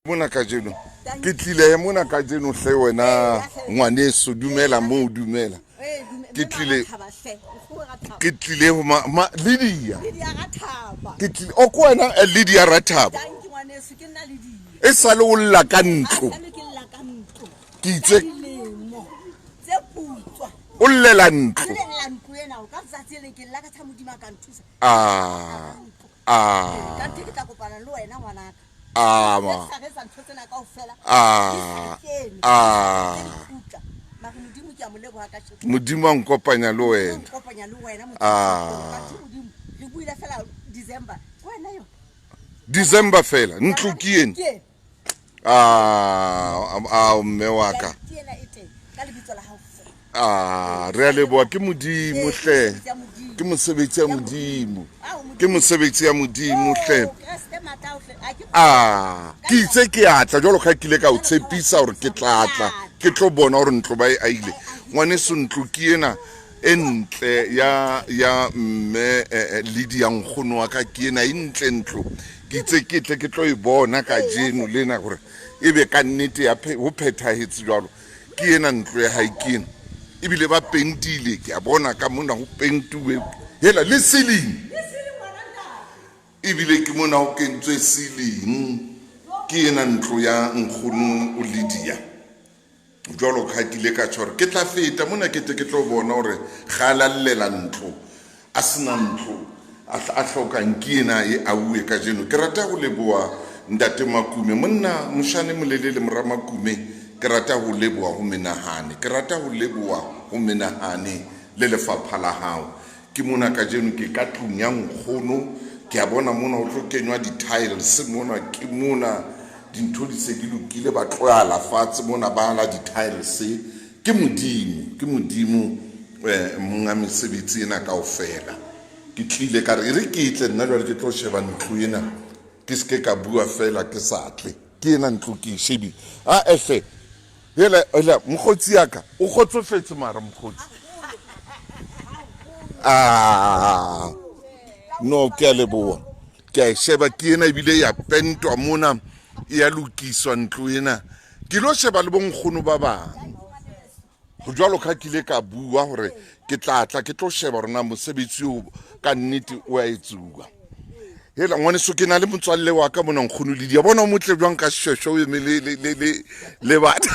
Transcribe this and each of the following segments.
Mona kajeno ke tlile mona kajeno hle wena ngwaneso dumela mo dumela ke tlile ho ma Lydia ke tlile o ko wena Lydia Rathaba e sale o lla ka ntlo ke itse o llela ntlo modimo a nkopanya le wena December fela ntlo ke ene mme wa ka re a leboha ke modimo hle ke mosebetsi ya modimo hle ke itse ke atla jalo ga kile ka o tshepisa hore ke tlatla ke tlo bona hore ntlo ba e aile ngwaneso ntlo ke ena entle ya mme Lydia nkgono wa ka ke ena entle ntlo ke itse ke tle ke tlo e bona ka jeno lena gore ebe ka nnete ya ho phethahetse jalo ke ena ntlo ya hae ke ena ebile ba pentile ke a bona ka mona ho pentuwe hela le ceiling ebile ke mona ho kentswe ceiling ke ena ntlo ya nkgono o Lydia jalo ga kile ka tshwara ke tla feta mona ke tlo bona hore ga lallela ntlo a sena ntlo a hlokang ke ena e auwe ka jeno ke rata go leboa ntate Makume monna moshane molelele mora Makume ke rata go leboa go menahane ke rata go leboa go menahane le lefapha la hao ke mona ka jeno ke ka tlung ya nkgono ke a bona mona o tlo kenywa di-tiles mona ke mona dintho di se di lokile ba tloala fatshe mona ba la di-tiles ke modimo monga mesebetsi ena kaofela ke tlile ka re ke itle nna jwale ke tlo sheba ntlo ena ke seke ka bua fela ke sa tle ke ena ntlo ke e shebile ehle hela mokgotsi ya ka o kgotsofetse mara mokgotsi no ke a leboha ke a sheba ke ena ebile ya pentwa mona e ya lokiswa ntlo ena ke lo sheba le bonkgono ba bang go jwalo ka kile ka bua hore ke tlatla ke tlo sheba rona mosebetsi o ka nnete o a etsuwa hela ngwaneso ke na le motswalle wa ka mona nkgono Lydia bona o motle jwang ka shweshwe o eme le batho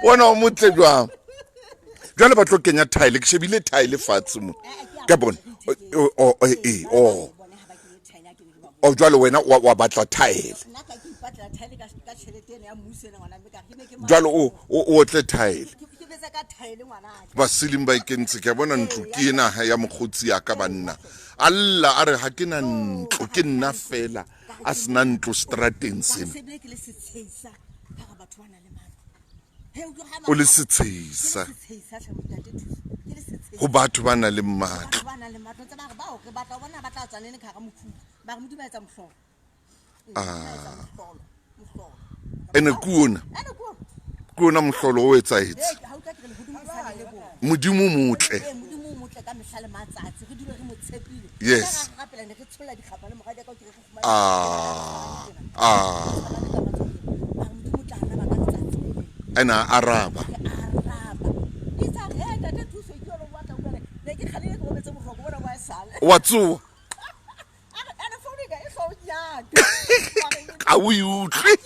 bona o motle jwang jwale ba tlo kenya tile ke shebile tile fatshe mo ka bona o jwale wena wa batla tile jwale o tle tile basilim ba ikentse ke bona ntlo ke ena ya mokgotsi ya ka banna alla a re ha ke na ntlo ke nna fela a sena ntlo strateng sena o le setshisa go batho ba na le matlo ene kuona mohlolo o etsaetse modimo motle yes ana araba watsu ka o utlwe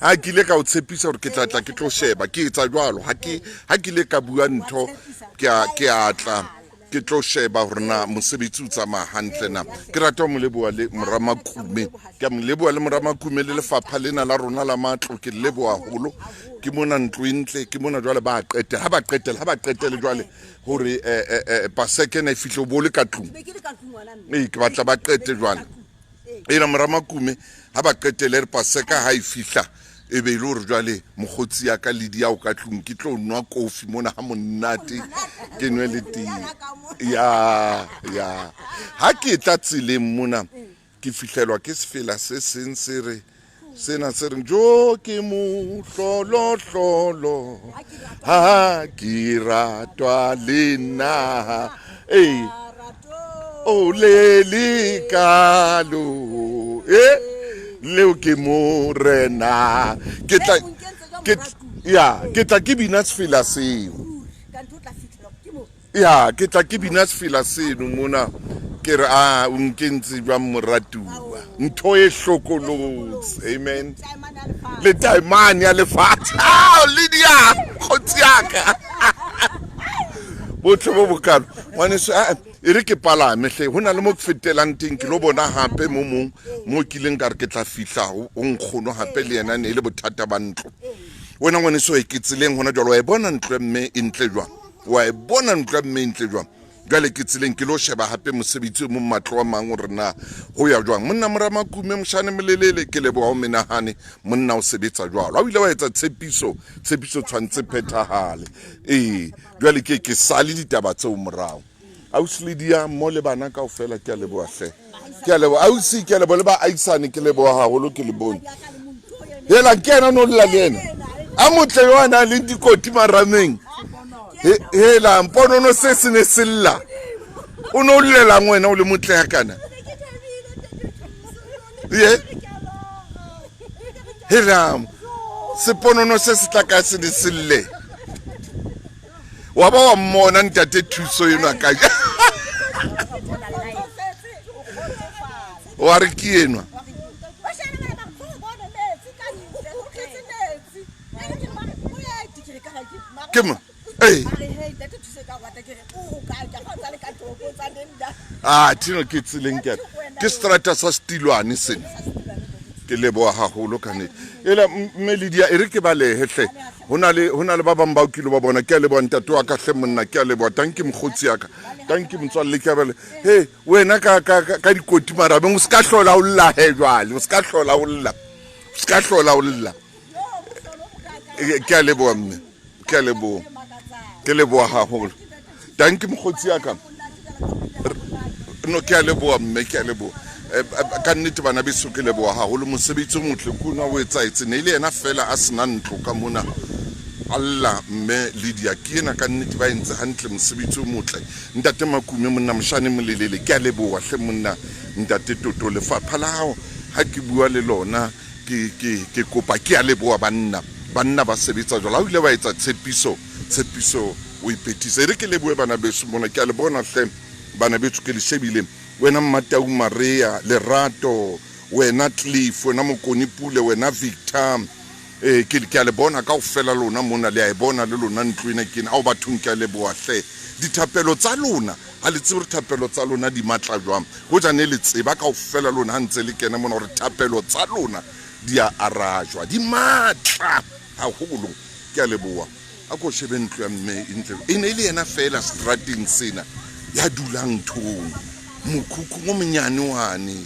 ha ke ile ka o tshepisa hore ke tlatla ke tlo sheba ke etsa jwalo ha ke ile ka bua ntho ke atla ke tlo sheba hore na mosebetsi o tsamaya hantle na ke rata mo leboa le Moramakume ke mo leboa le Moramakume le lefapha lena la rona la matlo ke leboa holo ke mona ntlo entle ke mona jwale ba qetela ha ba qetele jwale hore pasekena e fihle bo le ka tlung ke batla ba qete jwale ena Moramakume ha ba qetele re paseka ha e fihla e be ile hore jwale mokgotsi ya ka Lydia o ka tlung ke tlo nwa kofi mona ha monate ke nwe le tee ya ha ke tla tseleng mona ke fihlelwa ke sefela se seng se re sena se re jo ke mohlolo ha ke ratwa le nna o le likalo leo ke morena ke tla ke bina sefela seo ke tla ke bina sefela seno mona ke re o nkentse jwang moratuwa ntho e hlokolotse amen le taemane ya lefatshe Lydia kgotsi yaka botlhe bo bokalo ngwaneso e re ke palame hle ho na le mo ke fetelang teng ke lo bona hape mo kileng ka re ke tla fihla o nkgono hape le yena ne le bothata ba ntlo wena ngwaneso e ke tseleng hona jwalo wa e bona ntlo mme e ntle jwang wa e bona ntlo mme ntle jwang jale ke tseleng ke lo sheba hape mosebetsi mo matlo wa mang re na ho ya jwang monna moramakume moshane molelele ke leboha o menahane monna o sebetsa jwalo a ile wa etsa tshepiso tshwantse phethahale jale ke sale ditaba tseo morao Lydia mo le bana kaofela ke a leboha hle ke a leboha ke a leboha le ba aisane ke leboha haholo ke le bone hela ke ena no lla le ena a motle yona le dikoti marameng hela mpono no se ne sella o no llela ngwena o le motle ya kana hela sepono no se tla ka se ne selle wa ba wa mmona ntate Thuso yena ka wa re ke enwa ke mo tino ke tseleng ke strata sa Stilwane sena ke leboha haholo kanete ela mme Lydia e re ke balehe hle hona le ba bang ba kilo ba bona ke a leboha ntate wa ka hle monna ke a leboha tanki mokgotsi yaka tanki motswalle ke bale wena ka dikoti marabeng o ska hlola o lla he jwale o ska hlola o lla ke a leboha mme ke leboha haholo tanki mokgotsi yaka no ke a leboha mme ke a leboha ka nnete bana beso ke leboha haholo mosebetsi o motle kuna o etsaetse ne ile yena fela a sena ntlo ka mona alla mme Lydia ke ena ka nnete ba entse hantle mosebetsi o motle ntate Makume monna moshane molelele ke a leboha hle monna ntate Toto lefapha la hao ha ke bua le lona ke kopa ke a leboha banna ba sebetsa jwalo ha ile ba etsa tshepiso o ipetise re ke lebohe bana beso mona ke a le bona hle bana betso ke le shebile wena Motaung Maria Lerato wena Cliff wena Mokoni Pule wena Victor ke a le bona kaofela lona mona le a e bona le lona ntloina ke a o bathong ke a leboha hle dithapelo tsa lona ha le tsebe thapelo tsa lona di matla jwang ho jane le tseba kaofela lona ha ntse le kena mona hore thapelo tsa lona di a arajwa di matla haholo ke a leboha a ko shebe ntlo ya mme intle e ne ile yena fela strateng sena ya dulang thong mokhukhu mo monyane wane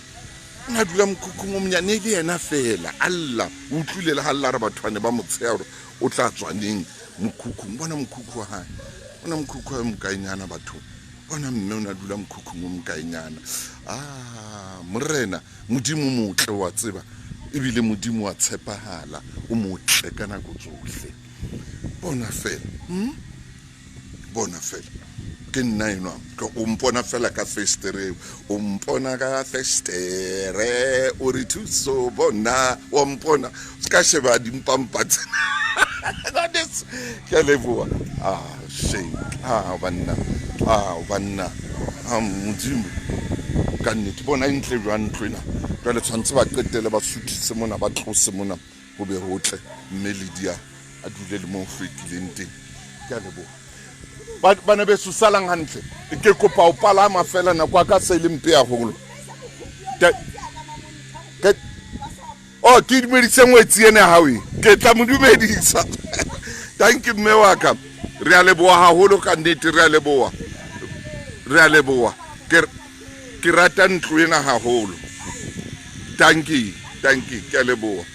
na dula mokhukhu mo monyane ile yena fela alla o utlwile le halla re bathwane ba motsheya hore o tla tswaneng mokhukhu bona mokhukhu wa hae bona mokhukhu wa mokainyana batho bona mme o na dula mokhukhu mo mokainyana morena modimo motle wa tseba ebile modimo wa tshepahala o motle kana go tsohle bona fela ke nna eno o mpona fela ka festere o mpona ka festere o re Thuso bona o mpona ska sheba dimpampa tsena ke leboha shame banna modimo ka nnete bona ntle jwang tlwena jwale tshwantse ba qetele ba suthise mona ba tlose mona ho be hotle mme Lydia a dule le mo hlwekileng teng ke a leboha bana beso salang hantle ke kopa o palama fela nako ka se le mpe haholo ke dumedisa ngwetsi ene hawe ke tla mo dumedisa thank you mme wa ka re a leboha haholo ka nnete re a leboha ke rata ntlo ena haholo thank you ke a leboha